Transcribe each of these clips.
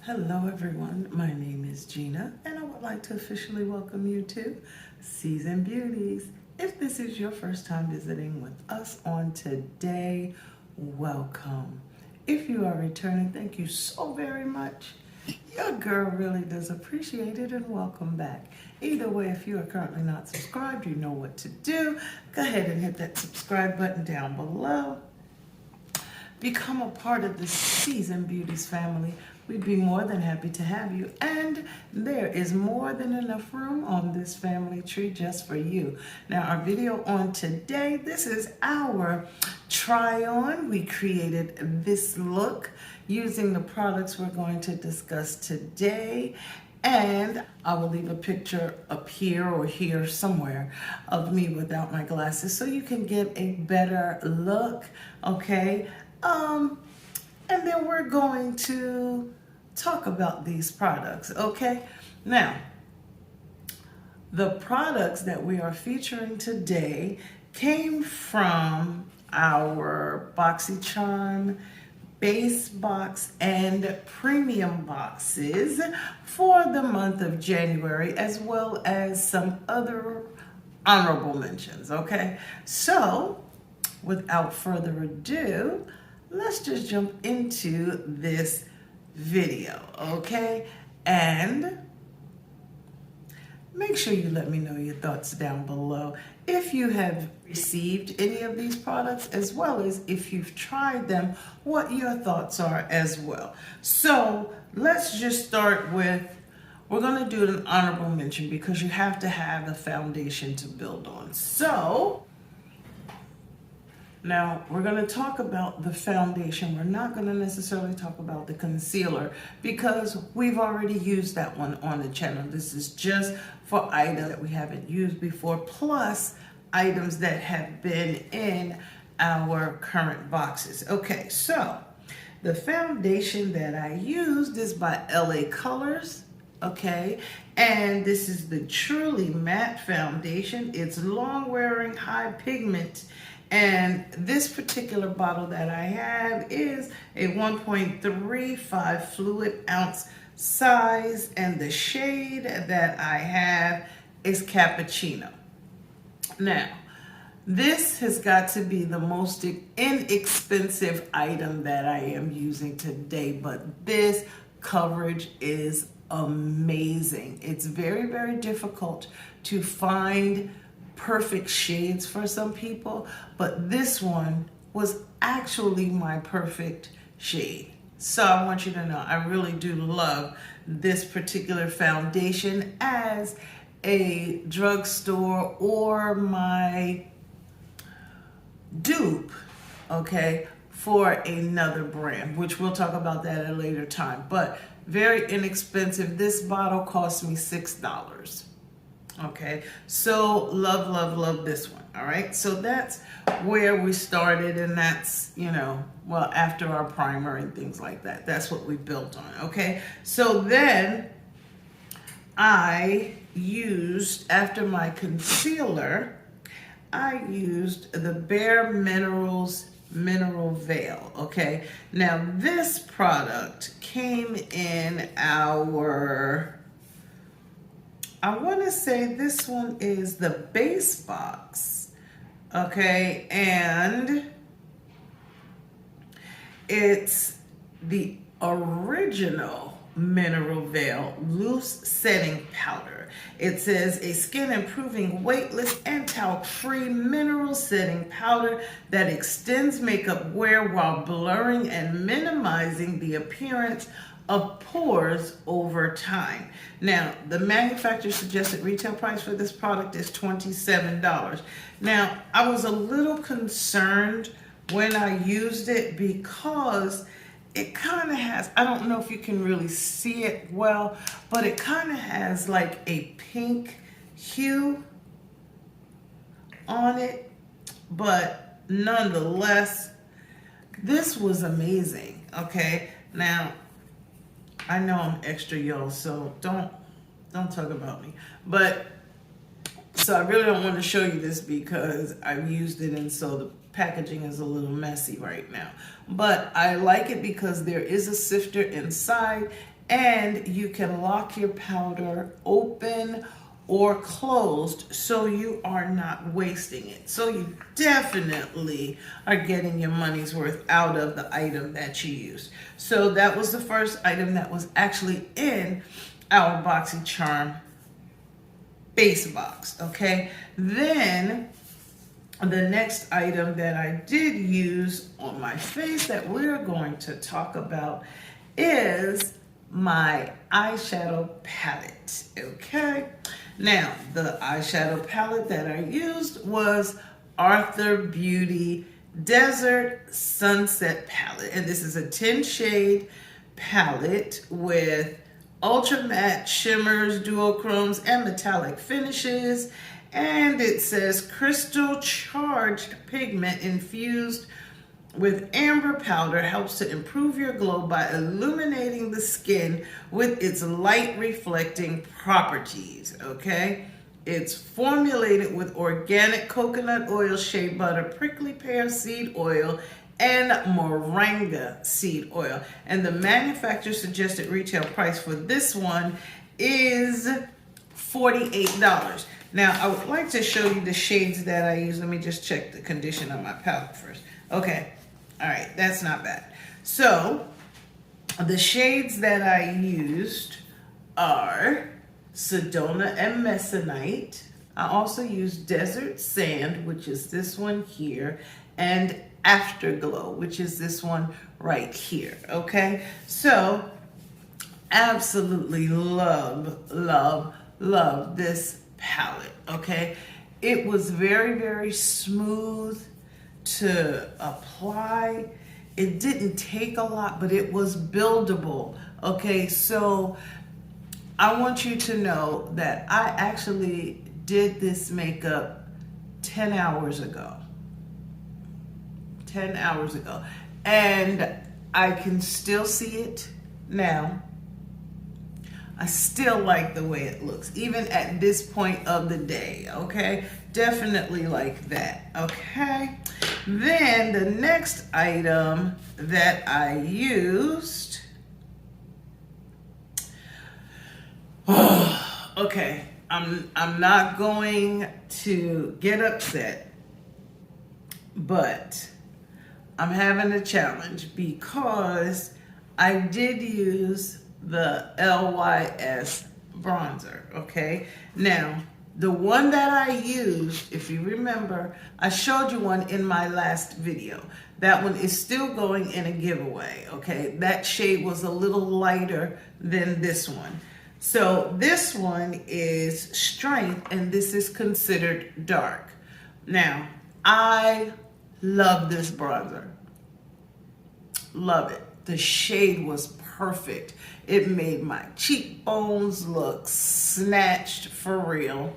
Hello everyone, my name is Gina and I would like to officially welcome you to Season Beauties. If this is your first time visiting with us on today, welcome. If you are returning, thank you so very much. Your girl really does appreciate it and welcome back. Either way, if you are currently not subscribed, you know what to do. Go ahead and hit that subscribe button down below. Become a part of the Season Beauties family. We'd be more than happy to have you. And there is more than enough room on this family tree just for you. Now, our video on today, this is our try on. We created this look using the products we're going to discuss today. And I will leave a picture up here or here somewhere of me without my glasses so you can get a better look, okay? And then we're going to talk about these products, okay? Now, the products that we are featuring today came from our BOXYCHARM base box and premium boxes for the month of January, as well as some other honorable mentions, okay? So, without further ado, let's just jump into this video, okay? And make sure you let me know your thoughts down below if you have received any of these products, as well as if you've tried them, what your thoughts are as well. So let's just start with, we're gonna do an honorable mention because you have to have a foundation to build on. So now, we're going to talk about the foundation. We're not going to necessarily talk about the concealer because we've already used that one on the channel. This is just for items that we haven't used before, plus items that have been in our current boxes. Okay, so the foundation that I used is by LA Colors. Okay, and this is the Truly Matte Foundation. It's long wearing, high pigment. And this particular bottle that I have is a 1.35 fluid ounce size, and the shade that I have is Cappuccino. Now, this has got to be the most inexpensive item that I am using today, but this coverage is amazing. It's very, very difficult to find perfect shades for some people, but this one was actually my perfect shade. So I want you to know I really do love this particular foundation as a drugstore or my dupe, okay, for another brand, which we'll talk about that at a later time, but very inexpensive. This bottle cost me $6. Okay, so love, love, love this one. All right, so that's where we started, and that's, you know, well, after our primer and things like that, that's what we built on. Okay, so then I used, after my concealer, I used the Bare Minerals Mineral Veil. Okay, now this product came in our, I want to say this one is the base box, okay, and it's the original Mineral Veil Loose Setting Powder. It says a skin improving, weightless, and talc-free mineral setting powder that extends makeup wear while blurring and minimizing the appearance of pores over time. Now, the manufacturer suggested retail price for this product is $27. Now, I was a little concerned when I used it because it kind of has, I don't know if you can really see it well, but it kind of has like a pink hue on it, but nonetheless, this was amazing, okay? Now, I know I'm extra yellow, so don't talk about me. But so I really don't want to show you this because I've used it, and so the packaging is a little messy right now. But I like it because there is a sifter inside, and you can lock your powder open or closed so you are not wasting it. So you definitely are getting your money's worth out of the item that you used. So that was the first item that was actually in our BOXYCHARM base box, okay? Then the next item that I did use on my face that we're going to talk about is my eyeshadow palette, okay? Now, the eyeshadow palette that I used was Arthur Beauty Desert Sunset Palette. And this is a 10 shade palette with ultra matte shimmers, duochromes, and metallic finishes. And it says crystal charged pigment infused with amber powder helps to improve your glow by illuminating the skin with its light reflecting properties, okay? It's formulated with organic coconut oil, shea butter, prickly pear seed oil, and moringa seed oil. And the manufacturer suggested retail price for this one is $48. Now, I would like to show you the shades that I use. Let me just check the condition of my palette first. Okay. All right, that's not bad. So the shades that I used are Sedona and Mesonite. I also used Desert Sand, which is this one here, and Afterglow, which is this one right here, okay? So absolutely love, love, love this palette, okay? It was very, very smooth to apply. It didn't take a lot, but it was buildable. Okay, so I want you to know that I actually did this makeup 10 hours ago. 10 hours ago. And I can still see it now. I still like the way it looks, even at this point of the day, okay? Definitely like that, okay? Then the next item that I used, okay, I'm not going to get upset, but I'm having a challenge because I did use the LYS bronzer, okay? Now, the one that I used, if you remember, I showed you one in my last video. That one is still going in a giveaway, okay? That shade was a little lighter than this one. So this one is Strength, and this is considered dark. Now, I love this bronzer. Love it. The shade was perfect. It made my cheekbones look snatched for real.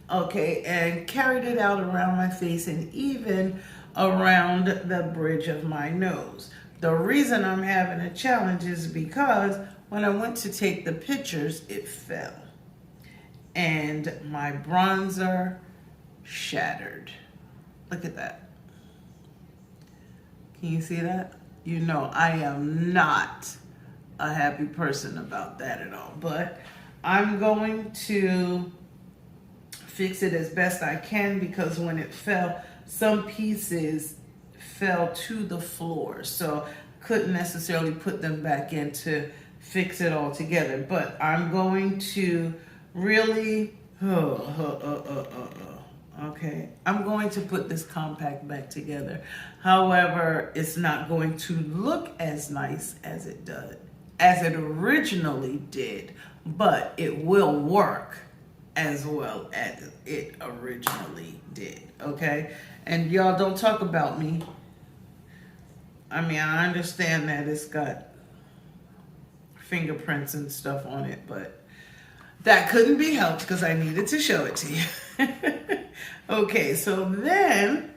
Okay, and carried it out around my face and even around the bridge of my nose. The reason I'm having a challenge is because when I went to take the pictures, it fell. And my bronzer shattered. Look at that. Can you see that? You know, I am not a happy person about that at all. But I'm going to fix it as best I can because when it fell, some pieces fell to the floor. So couldn't necessarily put them back in to fix it all together. But I'm going to really, okay, I'm going to put this compact back together. However, it's not going to look as nice as it originally did, but it will work as well as it originally did, okay? And y'all don't talk about me. I mean, I understand that it's got fingerprints and stuff on it, but that couldn't be helped because I needed to show it to you. Okay, so then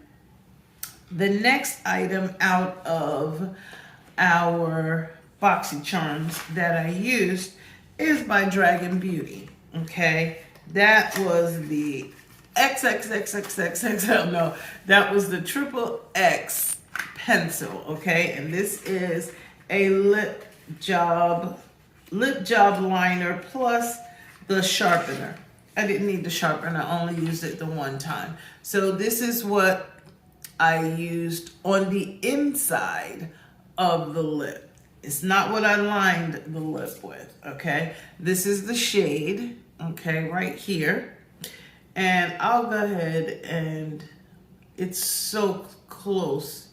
the next item out of our BOXYCHARMs that I used is by Dragon Beauty, okay? That was the XXXXXXL, no, that was the XXX pencil, okay? And this is a lip job lip job liner plus the sharpener. I didn't need the sharpener, I only used it the one time. So this is what I used on the inside of the lip. It's not what I lined the lip with, okay? This is the shade, okay, right here. And I'll go ahead and it's so close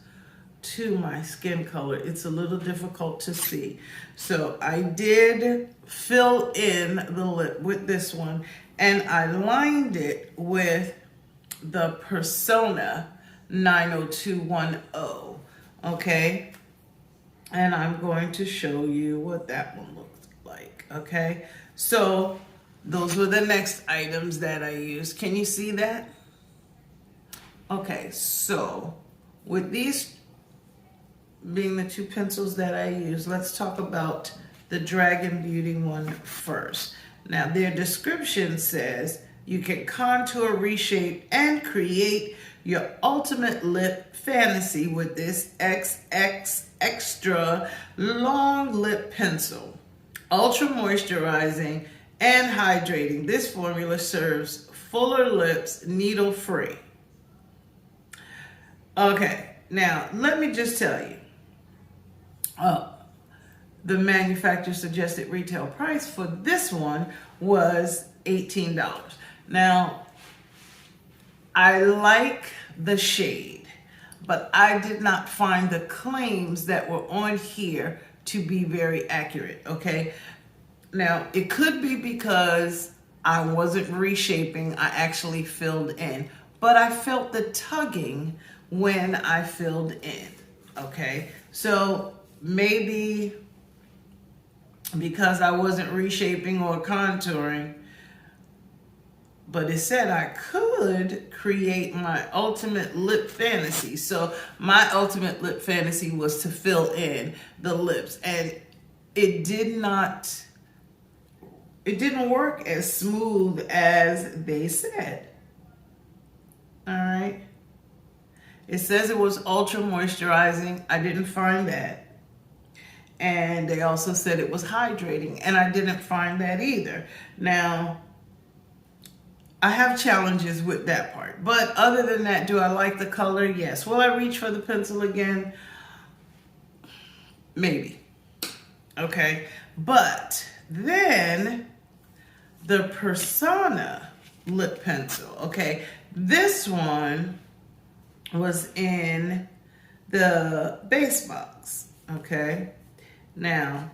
to my skin color. It's a little difficult to see. So I did fill in the lip with this one and I lined it with the Persona 90210, okay? And I'm going to show you what that one looks like, okay? So those were the next items that I used. Can you see that? Okay, so with these being the two pencils that I use, let's talk about the Dragon Beauty one first. Now, their description says you can contour, reshape, and create your ultimate lip fantasy with this XX Extra Long Lip Pencil. Ultra moisturizing and hydrating. This formula serves fuller lips, needle-free. Okay, now let me just tell you. The manufacturer suggested retail price for this one was $18. Now, I like the shade, but I did not find the claims that were on here to be very accurate, okay? Now, it could be because I wasn't reshaping, I actually filled in, but I felt the tugging when I filled in, okay? So maybe because I wasn't reshaping or contouring, but it said I could create my ultimate lip fantasy. So my ultimate lip fantasy was to fill in the lips, and it didn't work as smooth as they said. All right. It says it was ultra moisturizing. I didn't find that. And they also said it was hydrating, and I didn't find that either. Now, I have challenges with that part. But other than that, do I like the color? Yes. Will I reach for the pencil again? Maybe. Okay. But then the Persona lip pencil. Okay. This one was in the base box. Okay. Now,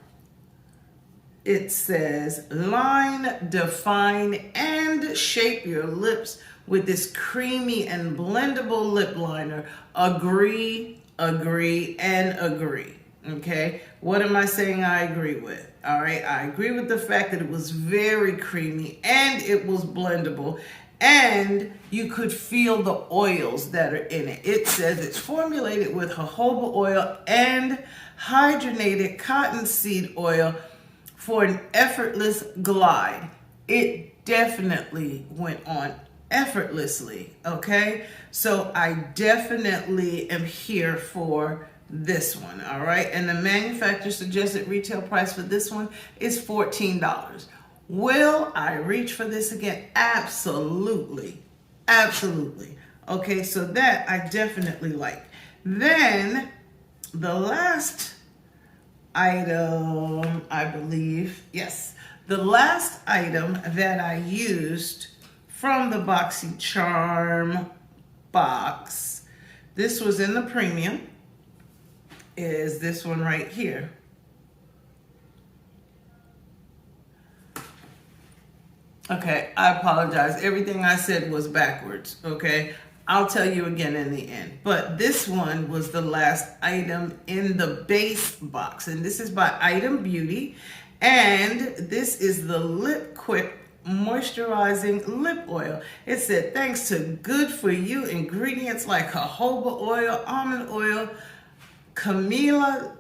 it says line, define, and shape your lips with this creamy and blendable lip liner. Agree, agree, and agree. Okay, what am I saying I agree with? All right, I agree with the fact that it was very creamy and it was blendable, and you could feel the oils that are in it. It says it's formulated with jojoba oil and hydrogenated cottonseed oil for an effortless glide. It definitely went on effortlessly, okay? So I definitely am here for this one, all right? And the manufacturer suggested retail price for this one is $14. Will I reach for this again? Absolutely. Absolutely. Okay, so that I definitely like. Then the last item, I believe, yes, the last item that I used from the BOXYCHARM box, this was in the premium, is this one right here. Okay, I apologize. Everything I said was backwards, okay? I'll tell you again in the end. But this one was the last item in the base box. And this is by Item Beauty. And this is the Lip Quick Moisturizing Lip Oil. It said, thanks to good for you ingredients like jojoba oil, almond oil, camellia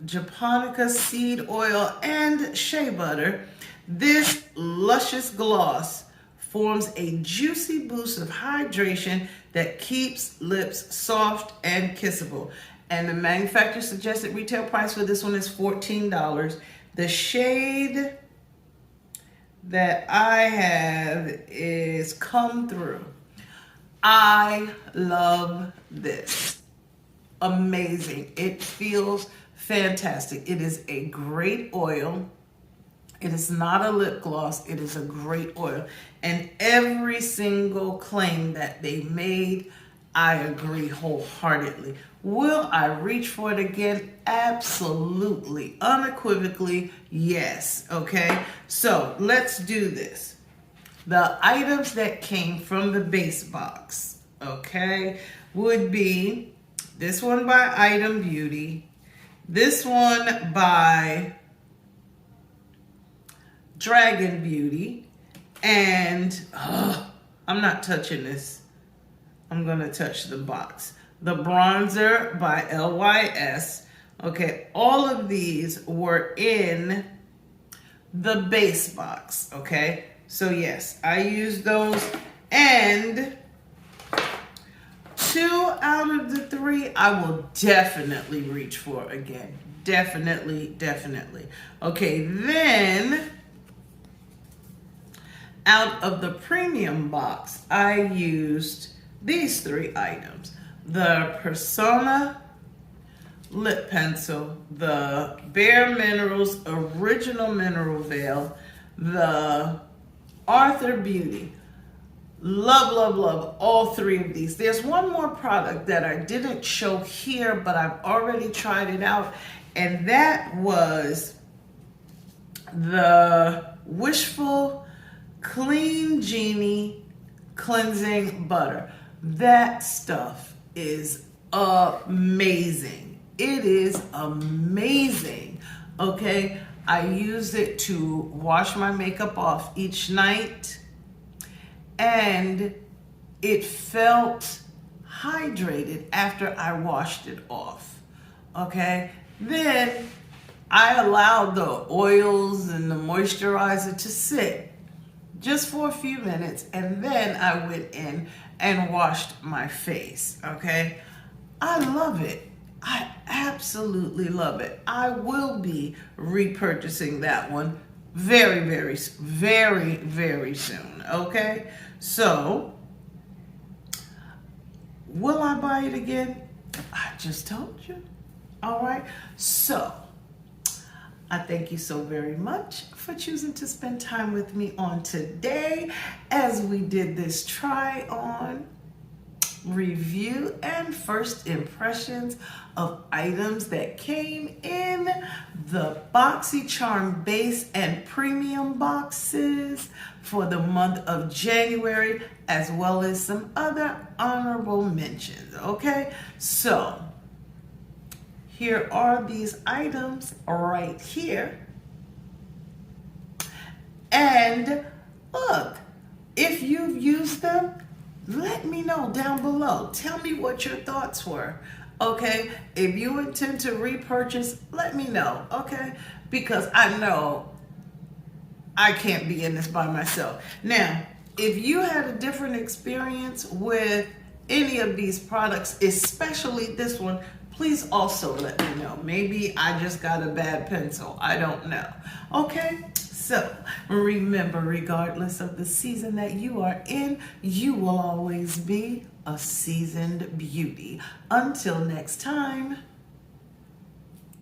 japonica seed oil, and shea butter, this luscious gloss forms a juicy boost of hydration that keeps lips soft and kissable. And the manufacturer suggested retail price for this one is $14. The shade that I have is Come Through. I love this. Amazing. It feels fantastic. It is a great oil. It is not a lip gloss. It is a great oil. And every single claim that they made, I agree wholeheartedly. Will I reach for it again? Absolutely. Unequivocally, yes. Okay? So let's do this. The items that came from the base box, okay, would be this one by Item Beauty, this one by Dragon Beauty, and I'm not touching this. I'm going to touch the box. The bronzer by LYS. Okay, all of these were in the base box, okay? So yes, I used those, and 2 out of the 3 I will definitely reach for again. Definitely, definitely. Okay, then out of the premium box, I used these 3 items. The Persona lip pencil, the Bare Minerals Original Mineral Veil, the Arthur Beauty. Love, love, love all 3 of these. There's one more product that I didn't show here, but I've already tried it out, and that was the Wishful Clean Genie Cleansing Butter. That stuff is amazing. It is amazing. Okay, I use it to wash my makeup off each night, and it felt hydrated after I washed it off. Okay, then I allowed the oils and the moisturizer to sit just for a few minutes, and then I went in and washed my face. Okay, I love it. I absolutely love it. I will be repurchasing that one very, very, very, very soon. Okay, so will I buy it again? I just told you. All right, so I thank you so very much for choosing to spend time with me on today as we did this try on, review, and first impressions of items that came in the BOXYCHARM base and premium boxes for the month of January, as well as some other honorable mentions. Okay, so here are these items right here. And look, if you've used them, let me know down below. Tell me what your thoughts were. Okay, if you intend to repurchase, let me know. Okay, because I know I can't be in this by myself. Now, if you had a different experience with any of these products, especially this one, please also let me know. Maybe I just got a bad pencil. I don't know. Okay? So remember, regardless of the season that you are in, you will always be a seasoned beauty. Until next time.